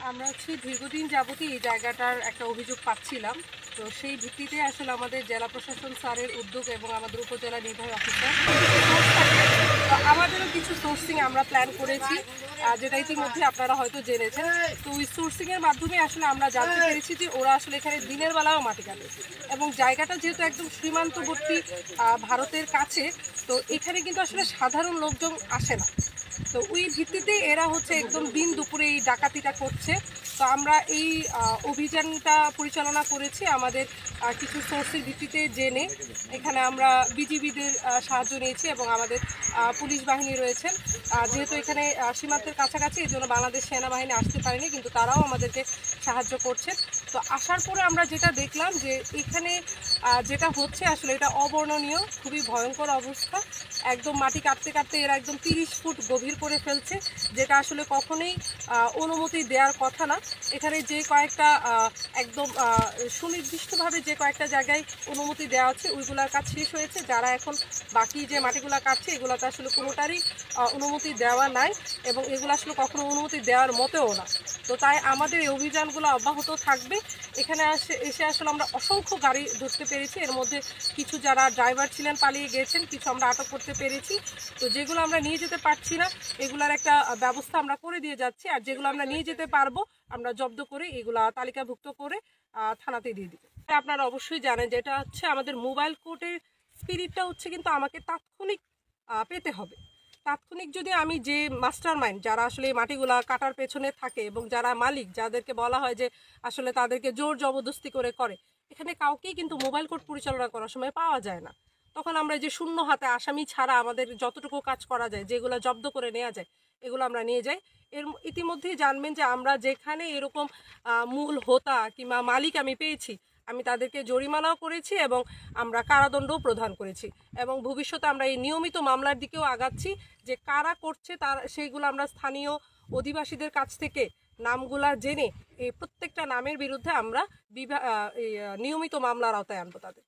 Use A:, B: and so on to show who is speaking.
A: আমরা দীর্ঘদিন যাবতই এই জায়গাটার একটা অভিযোগ পাচ্ছিলাম। তো সেই ভিত্তিতে আসলে আমাদের জেলা প্রশাসন স্যারের উদ্যোগ এবং আমাদের উপজেলা নির্বাহী অফিসার আমাদেরও কিছু সোর্সিং আমরা প্ল্যান করেছি, যেটা ইতিমধ্যে আপনারা হয়তো জেনেছেন। তো ওই সোর্সিংয়ের মাধ্যমে আসলে আমরা জানতে পেরেছি যে ওরা আসলে এখানে দিনের বেলাও মাটি কাটে এবং জায়গাটা যেহেতু একদম সীমান্তবর্তী ভারতের কাছে, তো এখানে কিন্তু আসলে সাধারণ লোকজন আসে না। তো ওই ভিত্তিতে এরা একদম দিন দুপুরে এই ডাকাতিটা করছে। তো আমরা এই অভিযানটা পরিচালনা করেছি আমাদের কিছু সোর্সের ভিত্তিতে জেনে। এখানে আমরা বিজিবিদের সাহায্য নিয়েছি এবং আমাদের পুলিশ বাহিনী রয়েছেন। যেহেতু এখানে সীমান্তের কাছাকাছি, এই জন্য বাংলাদেশ সেনাবাহিনী আসতে পারেনি, কিন্তু তারাও আমাদেরকে সাহায্য করছেন। তো আসার পরে আমরা যেটা দেখলাম যে এখানে যেটা হচ্ছে আসলে এটা অবর্ণনীয়, খুবই ভয়ঙ্কর অবস্থা। একদম মাটি কাটতে কাটতে এরা একদম 30 ফুট গভীর করে ফেলছে, যেটা আসলে কখনোই অনুমতি দেওয়ার কথা না। এখানে যে কয়েকটা একদম সুনির্দিষ্টভাবে যে কয়েকটা জায়গায় অনুমতি দেওয়া আছে ওইগুলোর কাজ শেষ হয়েছে। যারা এখন বাকি যে মাটিগুলো কাটছে এগুলোতে আসলে কোনোটারই অনুমতি দেওয়া নাই এবং এগুলো আসলে কখনো অনুমতি দেওয়ার মতেও না। তো তাই আমাদের এই অভিযানগুলো অব্যাহত থাকবে। এখানে এসে আসলে আমরা অসংখ্য গাড়ি ধরতে পেরেছি। এর মধ্যে কিছু যারা ড্রাইভার ছিলেন পালিয়ে গিয়েছেন, কিছু আমরা আটক করতে পেরেছি। তো যেগুলো আমরা নিয়ে যেতে পারছি না এগুলার একটা ব্যবস্থা আমরা করে দিয়ে যাচ্ছি, আর যেগুলো আমরা নিয়ে যেতে পারবো আমরা জব্দ করে এগুলা তালিকাভুক্ত করে থানাতে দিয়ে দিব। আপনারা অবশ্যই জানেন যে এটা আমাদের মোবাইল কোর্টের স্পিরিটটা কিন্তু আমাকে তাৎক্ষণিক পেতে হবে। তাৎক্ষণিক যদি আমি যে মাস্টার মাইন্ড যারা আসলে এই মাটিগুলা কাটার পেছনে থাকে এবং যারা মালিক, যাদেরকে বলা হয় যে আসলে তাদেরকে জোর জবরদস্তি করে, এখানে কাউকেই কিন্তু মোবাইল কোর্ট পরিচালনা করার সময় পাওয়া যায় না। তখন আমরা যে শূন্য হাতে আসামি ছাড়া আমাদের যতটুকু কাজ করা যায়, যেগুলো জব্দ করে নেওয়া যায় এগুলো আমরা নিয়ে যাই। ইতিমধ্যেই জানবেন যে আমরা যেখানে এরকম মূল হোতা কিংবা মালিক আমি পেয়েছি, আমি তাদেরকে জরিমানাও করেছি এবং আমরা কারাদণ্ডও প্রদান করেছি এবং ভবিষ্যতে আমরা এই নিয়মিত মামলার দিকেও আগাচ্ছি যে কারা করছে তার সেইগুলো আমরা স্থানীয় অধিবাসীদের কাছ থেকে নামগুলা জেনে এই প্রত্যেকটা নামের বিরুদ্ধে আমরা নিয়মিত মামলার আওতায় আনবো তাদের।